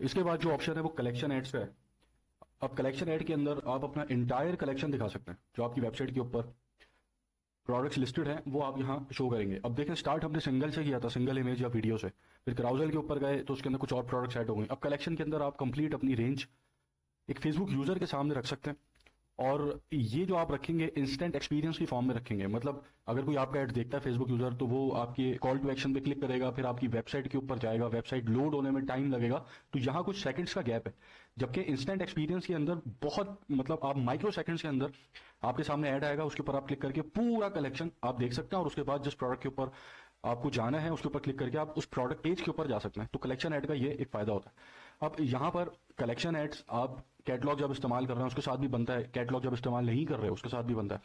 इसके बाद जो ऑप्शन है वो कलेक्शन एड्स का है। अब कलेक्शन ऐड के अंदर आप अपना इंटायर कलेक्शन दिखा सकते हैं। जो आपकी वेबसाइट के ऊपर प्रोडक्ट्स लिस्टेड हैं वो आप यहाँ शो करेंगे। अब देखें, स्टार्ट हमने सिंगल से किया था, सिंगल इमेज या वीडियो से, फिर क्राउजल के ऊपर गए तो उसके अंदर कुछ और प्रोडक्ट्स ऐड हो गए। अब कलेक्शन के अंदर आप कंप्लीट अपनी रेंज एक फेसबुक यूजर के सामने रख सकते हैं। और ये जो आप रखेंगे इंस्टेंट एक्सपीरियंस की फॉर्म में रखेंगे। मतलब अगर कोई आपका ऐड देखता है फेसबुक यूजर, तो वो आपके कॉल टू एक्शन पे क्लिक करेगा, फिर आपकी वेबसाइट के ऊपर जाएगा, वेबसाइट लोड होने में टाइम लगेगा, तो यहाँ कुछ सेकंड्स का गैप है। जबकि इंस्टेंट एक्सपीरियंस के अंदर बहुत मतलब आप माइक्रो सेकंड्स के अंदर आपके सामने ऐड आएगा, उसके ऊपर आप क्लिक करके पूरा कलेक्शन आप देख सकते हैं। और उसके बाद जिस प्रोडक्ट के ऊपर आपको जाना है उसके ऊपर क्लिक करके आप उस प्रोडक्ट पेज के ऊपर जा सकते हैं। तो कलेक्शन ऐड का ये एक फायदा होता है। अब यहाँ पर कलेक्शन एड्स आप कैटलॉग जब इस्तेमाल कर रहे हैं उसके साथ भी बनता है, कैटलॉग जब इस्तेमाल नहीं कर रहे उसके साथ भी बनता है।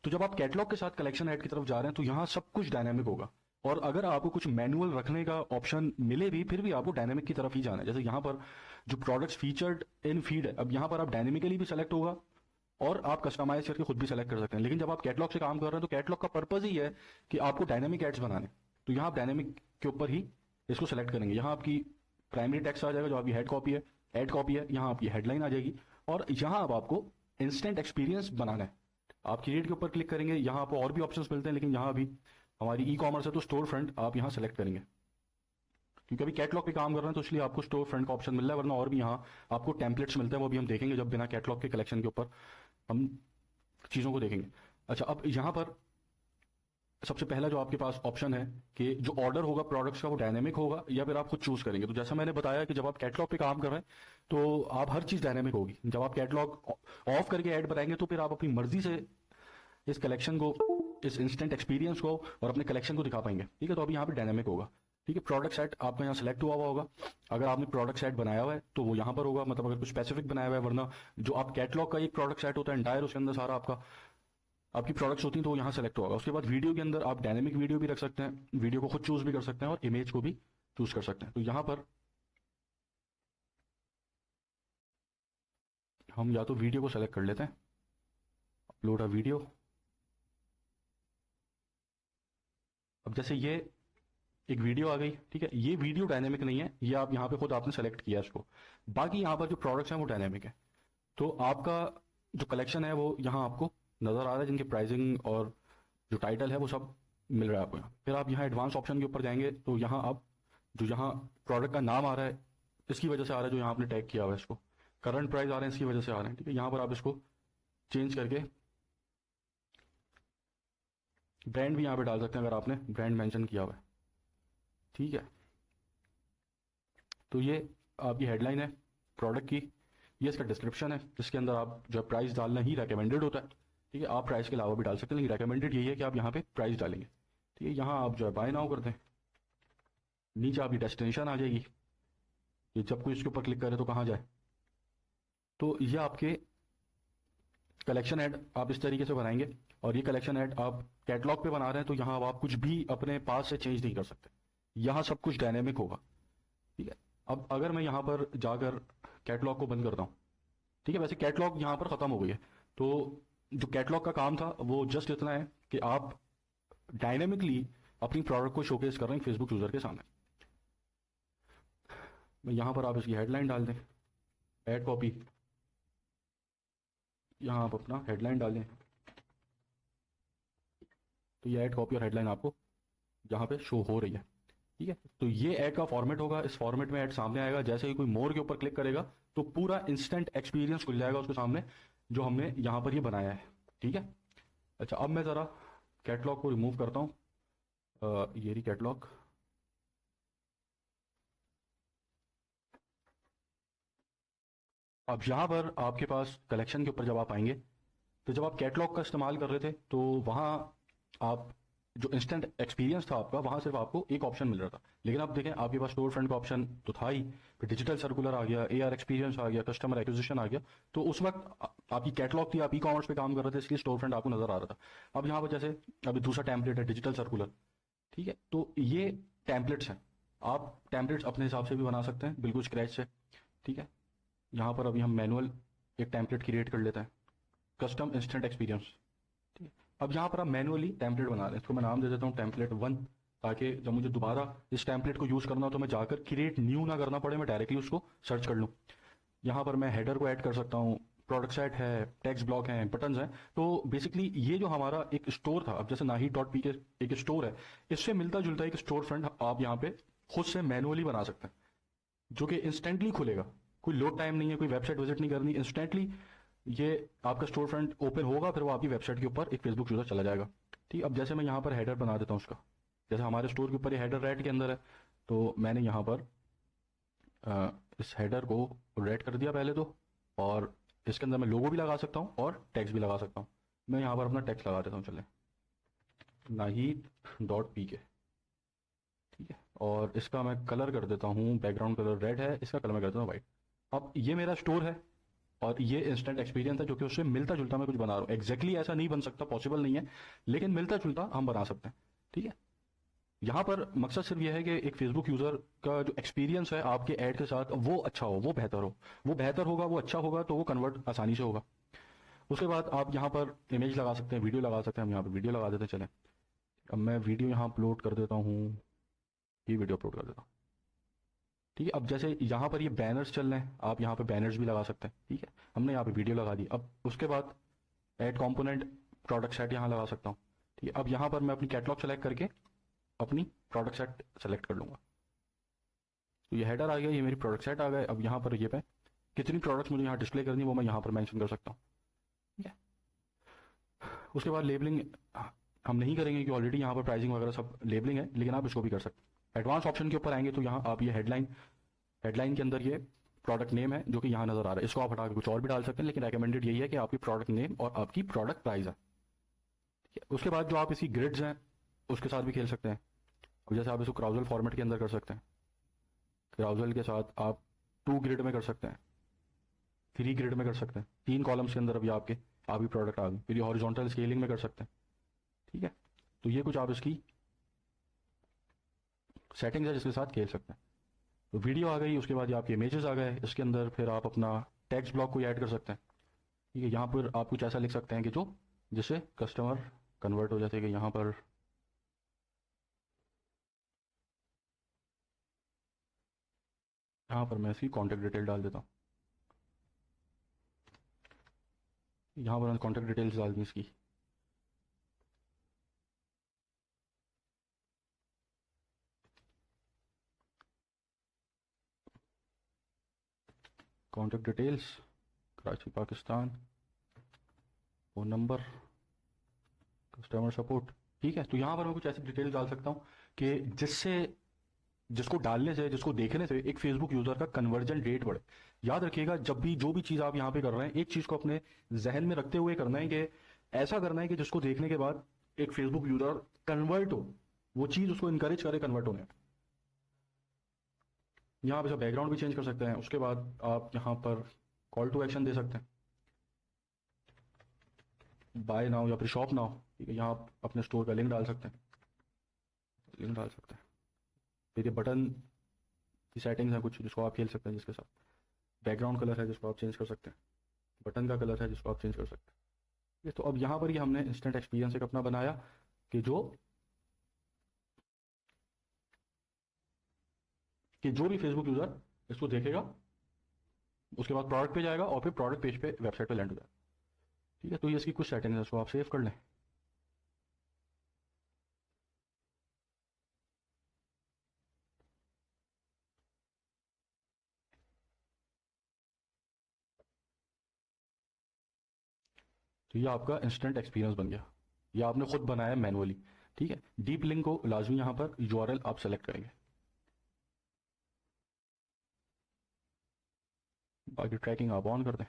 तो जब आप कैटलॉग के साथ कलेक्शन ऐड की तरफ जा रहे हैं तो यहाँ सब कुछ डायनेमिक होगा। और अगर आपको कुछ मैनुअल रखने का ऑप्शन मिले भी, फिर भी आपको डायनेमिक की तरफ ही जाना है। जैसे यहाँ पर जो प्रोडक्ट्स फीचर्ड इन फीड है, अब यहाँ पर आप डायनेमिकली भी सेलेक्ट होगा और आप कस्टमाइज करके खुद भी सेलेक्ट कर सकते हैं। लेकिन जब आप कैटलॉग से काम कर रहे हैं तो कैटलॉग का पर्पज ही है कि आपको डायनेमिक एड्स बनाने। तो यहाँ आप डायनेमिक के ऊपर ही इसको सेलेक्ट करेंगे। यहाँ आपकी प्राइमरी टेक्स्ट आ जाएगा जो आपकी हेड कॉपी है, एड कॉपी है, यहाँ आपकी हेडलाइन आ जाएगी। और यहाँ अब आपको इंस्टेंट एक्सपीरियंस बनाना है। आप क्रिएट के ऊपर क्लिक करेंगे, यहाँ आपको और भी ऑप्शंस मिलते हैं, लेकिन यहाँ अभी हमारी ई कॉमर्स है तो स्टोर फ्रंट आप यहाँ सेलेक्ट करेंगे। क्योंकि अभी कैटलॉग पे काम कर रहे हैं तो इसलिए आपको स्टोर फ्रंट का ऑप्शन मिल रहा है, वरना और भी यहाँ आपको टेम्पलेट्स मिलते हैं, वो भी हम देखेंगे जब बिना कैटलॉग के कलेक्शन के ऊपर हम चीज़ों को देखेंगे। अच्छा, अब यहाँ पर सबसे पहला जो आपके पास ऑप्शन है कि जो ऑर्डर होगा प्रोडक्ट्स का वो डायनेमिक होगा या फिर आप खुद चूज करेंगे। तो जैसा मैंने बताया कि जब आप कैटलॉग पे काम कर रहे हैं तो आप हर चीज डायनेमिक होगी। जब आप कैटलॉग ऑफ करके ऐड बनाएंगे तो फिर आप अपनी मर्जी से इस कलेक्शन को, इस इंस्टेंट एक्सपीरियंस को और अपने कलेक्शन को दिखा पाएंगे। ठीक है, तो अभी यहाँ पे डायनेमिक होगा। ठीक है, प्रोडक्ट सेट आपका यहाँ सेलेक्ट हुआ होगा। अगर आपने प्रोडक्ट सेट बनाया हुआ है तो वो यहाँ पर होगा, मतलब अगर कुछ स्पेसिफिक बनाया हुआ है, वरना जो आप कैटलॉग का एक प्रोडक्ट सेट होता है एंटायर, उसके अंदर सारा आपका आपकी प्रोडक्ट्स होती हैं तो वो यहाँ सेलेक्ट होगा। उसके बाद वीडियो के अंदर आप डायनेमिक वीडियो भी रख सकते हैं, वीडियो को खुद चूज भी कर सकते हैं और इमेज को भी चूज कर सकते हैं। तो यहाँ पर हम या तो वीडियो को सेलेक्ट कर लेते हैं, अपलोड अ वीडियो। अब जैसे ये एक वीडियो आ गई, ठीक है, ये वीडियो डायनेमिक नहीं है, ये आप यहाँ पे खुद आपने सेलेक्ट किया इसको। बाकी यहाँ पर जो प्रोडक्ट्स हैं वो डायनेमिक है। तो आपका जो कलेक्शन है वो यहाँ आपको नजर आ रहा है, जिनकी प्राइसिंग और जो टाइटल है वो सब मिल रहा है आपको यहाँ। फिर आप यहाँ एडवांस ऑप्शन के ऊपर जाएंगे तो यहाँ आप जो यहाँ प्रोडक्ट का नाम आ रहा है इसकी वजह से आ रहा है, जो यहाँ आपने टैग किया हुआ है इसको, करंट प्राइस आ रहे हैं इसकी वजह से आ रहे हैं। ठीक है, यहाँ पर आप इसको चेंज करके ब्रांड भी यहाँ पे डाल सकते हैं अगर आपने ब्रांड मेंशन किया हुआ है। ठीक है, तो ये आपकी हेडलाइन है प्रोडक्ट की, ये इसका डिस्क्रिप्शन है जिसके अंदर आप जो प्राइस डालना ही रेकमेंडेड होता है। ठीक है, आप प्राइस के अलावा भी डाल सकते हैं, लेकिन रेकमेंडेड यही है कि आप यहाँ पे प्राइस डालेंगे। ठीक है, यहाँ आप जो है बाय नाउ कर दें, नीचे आपकी डेस्टिनेशन आ जाएगी, ये जब कोई इसके ऊपर क्लिक करे तो कहाँ जाए। तो ये आपके कलेक्शन ऐड आप इस तरीके से बनाएंगे। और ये कलेक्शन ऐड आप कैटलॉग पे बना रहे हैं तो यहाँ आप कुछ भी अपने पास से चेंज नहीं कर सकते, यहाँ सब कुछ डायनेमिक होगा। ठीक है, अब अगर मैं यहाँ पर जाकर कैटलॉग को बंद करता हूँ, ठीक है, वैसे कैटलॉग यहाँ पर खत्म हो गई है। तो जो कैटलॉग का काम था वो जस्ट इतना है कि आप डायनेमिकली अपनी प्रोडक्ट को शोकेस कर रहे हैं फेसबुक यूजर के सामने। यहाँ पर आप इसकी हेडलाइन डाल दें, एड कॉपी, यहाँ आप अपना हेडलाइन डाल दें। तो ये एड कॉपी और हेडलाइन आपको यहाँ पे शो हो रही है। ठीक है, तो ये ऐड का फॉर्मेट होगा, इस फॉर्मेट में ऐड सामने आएगा। जैसे ही कोई मोर के ऊपर क्लिक करेगा तो पूरा इंस्टेंट एक्सपीरियंस खुल जाएगा उसके सामने जो हमने यहाँ पर ये बनाया है। ठीक है, अच्छा, अब मैं ज़रा कैटलॉग को रिमूव करता हूँ। ये रही कैटलॉग। अब यहाँ पर आपके पास कलेक्शन के ऊपर जब आप आएंगे तो जब आप कैटलॉग का इस्तेमाल कर रहे थे तो वहाँ आप जो इंस्टेंट एक्सपीरियंस था आपका, वहां सिर्फ आपको एक ऑप्शन मिल रहा था। लेकिन अब देखें आपके पास स्टोर फ्रंट का ऑप्शन तो था ही, फिर डिजिटल सर्कुलर आ गया, एआर एक्सपीरियंस आ गया, कस्टमर एक्विजिशन आ गया। तो उस वक्त आपकी कैटलॉग थी, आप ई कॉमर्स पे काम कर रहे थे, इसलिए स्टोर फ्रंट आपको नजर आ रहा था। अब यहाँ पर जैसे अभी दूसरा टेम्पलेट है डिजिटल सर्कुलर। ठीक है, तो ये टेम्पलेट्स हैं, आप टेम्पलेट्स अपने हिसाब से भी बना सकते हैं बिल्कुल स्क्रैच से। ठीक है, यहाँ पर अभी हम मैनुअल एक टेम्पलेट क्रिएट कर लेते हैं, कस्टम इंस्टेंट एक्सपीरियंस। ठीक है, अब यहाँ पर आप मैनुअली टेम्पलेट बना रहे हैं, इसको मैं नाम दे देता हूँ टेम्पलेट 1। ताकि जब मुझे दोबारा इस टेम्पलेट को यूज़ करना हो तो मैं जाकर क्रिएट न्यू ना करना पड़े, मैं डायरेक्टली उसको सर्च कर लूँ। यहाँ पर मैं हेडर को ऐड कर सकता हूँ, प्रोडक्ट सेट है, टेक्स्ट ब्लॉक हैं, बटन्स हैं। तो बेसिकली ये जो हमारा एक स्टोर था, अब जैसे नाही डॉट पी के एक स्टोर है, इससे मिलता जुलता एक स्टोर फ्रंट आप यहाँ पे खुद से मैनुअली बना सकते हैं, जो कि इंस्टेंटली खुलेगा। कोई लोड टाइम नहीं है, कोई वेबसाइट विजिट नहीं करनी, इंस्टेंटली ये आपका स्टोर फ्रंट ओपन होगा, फिर वो आपकी वेबसाइट के ऊपर एक फेसबुक यूज़र चला जाएगा। ठीक, अब जैसे मैं यहाँ पर हेडर बना देता हूँ उसका, जैसे हमारे स्टोर के ऊपर ये हेडर रेड के अंदर है, तो मैंने यहाँ पर इस हेडर को रेड कर दिया पहले तो, और इसके अंदर मैं लोगो भी लगा सकता हूँ और टेक्स्ट भी लगा सकता हूँ। मैं यहाँ पर अपना टेक्स्ट लगा देता हूँ, चले, नाहीद डॉट पी के। ठीक है, और इसका मैं कलर कर देता हूँ, बैकग्राउंड कलर रेड है, इसका कलर मैं कर देता हूँ वाइट। अब ये मेरा स्टोर है और ये इंस्टेंट एक्सपीरियंस है, जो कि उससे मिलता जुलता मैं कुछ बना रहा हूँ। एग्जैक्टली ऐसा नहीं बन सकता, पॉसिबल नहीं है, लेकिन मिलता जुलता हम बना सकते हैं। ठीक है, यहाँ पर मकसद सिर्फ यह है कि एक फेसबुक यूज़र का जो एक्सपीरियंस है आपके ऐड के साथ, वो अच्छा हो, वो बेहतर हो। वो बेहतर होगा, वो अच्छा होगा, तो वो कन्वर्ट आसानी से होगा। उसके बाद आप यहाँ पर इमेज लगा सकते हैं, वीडियो लगा सकते हैं। हम यहाँ पर वीडियो लगा देते हैं, चलें। अब मैं वीडियो यहाँ अपलोड कर देता हूँ, ये वीडियो अपलोड कर देता हूँ। ठीक है, अब जैसे यहाँ पर ये बैनर्स चल रहे हैं, आप यहाँ पे बैनर्स भी लगा सकते हैं। ठीक है, हमने यहाँ पे वीडियो लगा दी। अब उसके बाद ऐड कंपोनेंट प्रोडक्ट सेट यहाँ लगा सकता हूँ। ठीक है, अब यहाँ पर मैं अपनी कैटलॉग सेलेक्ट करके अपनी प्रोडक्ट सेट सेलेक्ट कर लूँगा। तो ये हेडर आ गया, ये मेरी प्रोडक्ट सेट आ गए। अब यहाँ पर ये पे कितनी प्रोडक्ट्स मुझे यहाँ डिस्प्ले करनी है वो मैं यहाँ पर मेंशन कर सकता हूँ। ठीक है, उसके बाद लेबलिंग हम नहीं करेंगे कि ऑलरेडी यहाँ पर प्राइसिंग वगैरह सब लेबलिंग है, लेकिन आप इसको भी कर सकते हैं। एडवांस ऑप्शन के ऊपर आएंगे तो यहाँ आप ये हेडलाइन के अंदर ये प्रोडक्ट नेम है जो कि यहाँ नजर आ रहा है, इसको आप हटा के कुछ और भी डाल सकते हैं, लेकिन रेकमेंडेड यही है कि आपकी प्रोडक्ट नेम और आपकी प्रोडक्ट प्राइस है। ठीक है, उसके बाद जो आप इसकी ग्रिड्स हैं उसके साथ भी खेल सकते हैं। अब जैसे आप इसको क्राउजल फॉर्मेट के अंदर कर सकते हैं, क्राउजल के साथ आप 2 ग्रिड में कर सकते हैं, 3 ग्रिड में कर सकते हैं, 3 कॉलम्स के अंदर अभी आपकी प्रोडक्ट आ गई। फिर ये हॉरिजॉन्टल स्केलिंग में कर सकते हैं। ठीक है, तो ये कुछ आप इसकी सेटिंग्स है जिसके साथ खेल सकते हैं। तो वीडियो आ गई, उसके बाद ये आपके इमेजेस आ गए, इसके अंदर फिर आप अपना टेक्स्ट ब्लॉक को ऐड कर सकते हैं। ठीक है, यहाँ पर आप कुछ ऐसा लिख सकते हैं कि जो जिससे कस्टमर कन्वर्ट हो, जैसे कि यहाँ पर मैं इसकी कॉन्टैक्ट डिटेल डाल देता हूँ। यहाँ पर मैंने कॉन्टैक्ट डिटेल्स डाल दी इसकी। Contact details, Karachi Pakistan, phone number, customer support. ठीक है, तो यहाँ पर मैं कुछ ऐसी डिटेल्स डाल सकता हूँ कि जिसको डालने से, जिसको देखने से एक फेसबुक यूज़र का कन्वर्जन रेट बढ़े। याद रखिएगा, जब भी जो भी चीज़ आप यहाँ पे कर रहे हैं, एक चीज़ को अपने जहन में रखते हुए करना है कि ऐसा करना है कि जिसको देखने के बाद एक फेसबुक यूज़र कन्वर्ट हो, वो चीज़ उसको इनकरेज करे कन्वर्ट होने। यहाँ पे बैकग्राउंड भी चेंज कर सकते हैं। उसके बाद आप यहाँ पर कॉल टू एक्शन दे सकते हैं, बाय नाउ या फिर शॉप नाउ। ठीक है, यहाँ आप अपने स्टोर का लिंक डाल सकते हैं, फिर ये बटन की सेटिंग्स हैं कुछ जिसको आप खेल सकते हैं, जिसके साथ बैकग्राउंड कलर है जिसको आप चेंज कर सकते हैं, बटन का कलर है जिसको आप चेंज कर सकते हैं। ये तो अब यहाँ पर ये हमने इंस्टेंट एक्सपीरियंस एक अपना बनाया कि जो भी फेसबुक यूज़र इसको देखेगा, उसके बाद प्रोडक्ट पे जाएगा और फिर प्रोडक्ट पेज पे वेबसाइट पे लैंड हो जाएगा। ठीक है, तो ये इसकी कुछ सेटिंग्स है, इसको आप सेव कर लें। तो ये आपका इंस्टेंट एक्सपीरियंस बन गया, ये आपने खुद बनाया मैनुअली। ठीक है, डीप लिंक को लाजमी यहाँ पर यूआरएल आप सेलेक्ट करेंगे, बाकी ट्रैकिंग आप ऑन कर दें।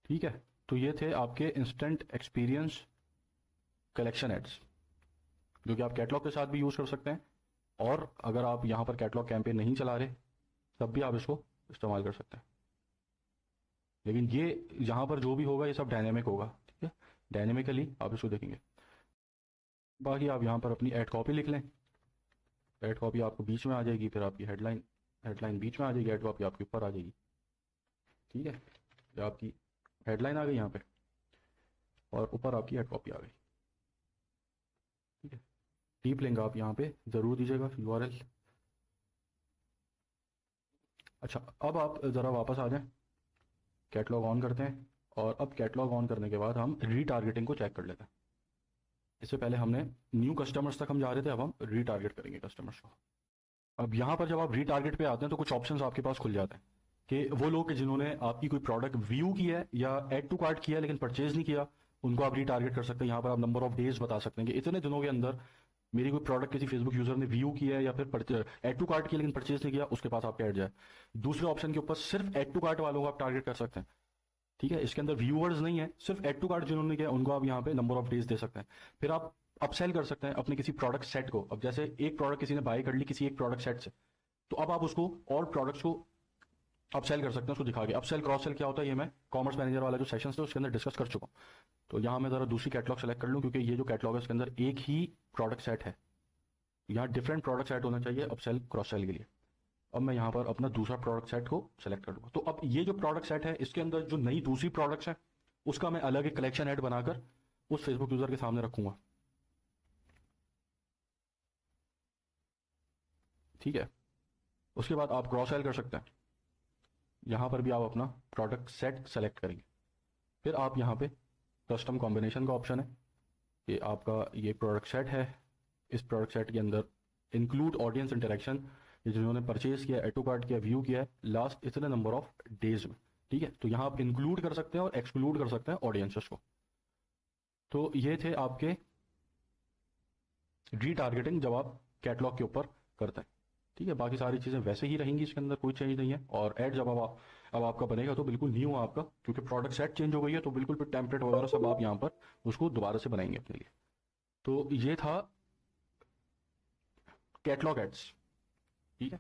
ठीक है, तो ये थे आपके इंस्टेंट एक्सपीरियंस कलेक्शन एड्स, जो कि आप कैटलॉग के साथ भी यूज़ कर सकते हैं, और अगर आप यहाँ पर कैटलॉग कैंपेन नहीं चला रहे तब भी आप इसको इस्तेमाल कर सकते हैं। लेकिन ये यहाँ पर जो भी होगा ये सब डायनेमिक होगा। ठीक है, डायनेमिकली आप इसको देखेंगे। बाकी आप यहाँ पर अपनी ऐड कॉपी लिख लें, ऐड कॉपी आपको बीच में आ जाएगी, फिर आपकी हेडलाइन बीच में आ जाएगी, ऐड कॉपी आपके ऊपर आ जाएगी। ठीक है, ये आपकी हेडलाइन आ गई यहाँ पे और ऊपर आपकी ऐड कॉपी आ गई। डीप लिंक आप यहाँ पे ज़रूर दीजिएगा यूआरएल। अच्छा, अब आप ज़रा वापस आ जाएं, कैटलॉग ऑन करते हैं, और अब कैटलॉग ऑन करने के बाद हम रीटारगेटिंग को चेक कर लेते हैं। इससे पहले हमने न्यू कस्टमर्स तक हम जा रहे थे, अब हम रीटारगेट करेंगे कस्टमर्स को। अब यहाँ पर जब आप रीटारगेट पे आते हैं तो कुछ ऑप्शंस आपके पास खुल जाते हैं कि वो लोग जिन्होंने आपकी कोई प्रोडक्ट व्यू किया है या ऐड टू कार्ट किया है लेकिन परचेज नहीं किया, उनको आप रीटारगेट कर सकते हैं। यहाँ पर आप नंबर ऑफ डेज बता सकते हैं कि इतने दिनों के अंदर मेरी कोई प्रोडक्ट किसी फेसबुक यूजर ने व्यू किया है या फिर ऐड टू कार्ट किया लेकिन परचेज नहीं किया, उसके पास आपका ऐड जाए। दूसरे ऑप्शन के ऊपर सिर्फ ऐड टू कार्ट वालों को आप टारगेट कर सकते हैं। ठीक है, इसके अंदर व्यूअर्स नहीं है, सिर्फ ऐड टू कार्ट जिन्होंने किया उनको आप यहाँ पे नंबर ऑफ डेज दे सकते हैं। फिर आप अपसेल कर सकते हैं अपने किसी प्रोडक्ट सेट को। अब जैसे एक प्रोडक्ट किसी ने बाय कर ली किसी एक प्रोडक्ट सेट से, तो अब आप उसको और प्रोडक्ट्स को अपसेल कर सकते हैं उसको दिखा के। अपसेल क्रॉस सेल क्या होता है ये मैं कॉमर्स मैनेजर वाला जो सेशन थे उसके अंदर डिस्कस कर चुका हूँ। तो यहाँ मैं ज़रा दूसरी कैटलॉग सेलेक्ट कर लूँ, क्योंकि ये जो कैटलॉग है उसके अंदर एक ही प्रोडक्ट सेट है, यहाँ डिफरेंट प्रोडक्ट सेट होना चाहिए अपसेल क्रॉस सेल के लिए। अब मैं यहाँ पर अपना दूसरा प्रोडक्ट सेट को सेलेक्ट कर लूँगा। तो अब ये जो प्रोडक्ट सेट है इसके अंदर जो नई दूसरी प्रोडक्ट्स हैं उसका मैं अलग एक कलेक्शन ऐड बनाकर उस फेसबुक यूज़र के सामने रखूँगा। ठीक है, उसके बाद आप क्रॉस सेल कर सकते हैं। यहाँ पर भी आप अपना प्रोडक्ट सेट सेलेक्ट करेंगे। फिर आप यहाँ पे कस्टम कॉम्बिनेशन का ऑप्शन है कि आपका ये प्रोडक्ट सेट है, इस प्रोडक्ट सेट के अंदर इंक्लूड ऑडियंस इंटरेक्शन, जिन्होंने परचेज किया, एड टू कार्ट किया, व्यू किया है लास्ट इतने नंबर ऑफ डेज में। ठीक है, तो यहाँ आप इंक्लूड कर सकते हैं और एक्सक्लूड कर सकते हैं ऑडियंसेस को। तो ये थे आपके रीटारगेटिंग जब आप कैटलॉग के ऊपर करते हैं। ठीक है, बाकी सारी चीज़ें वैसे ही रहेंगी, इसके अंदर कोई चेंज नहीं है। और ऐड जब अब आपका बनेगा तो बिल्कुल न्यू आपका, क्योंकि प्रोडक्ट सेट चेंज हो गई है तो बिल्कुल फिर टेम्पलेट वगैरह सब आप यहाँ पर उसको दोबारा से बनाएंगे अपने लिए। तो ये था कैटलॉग एड्स। ठीक है।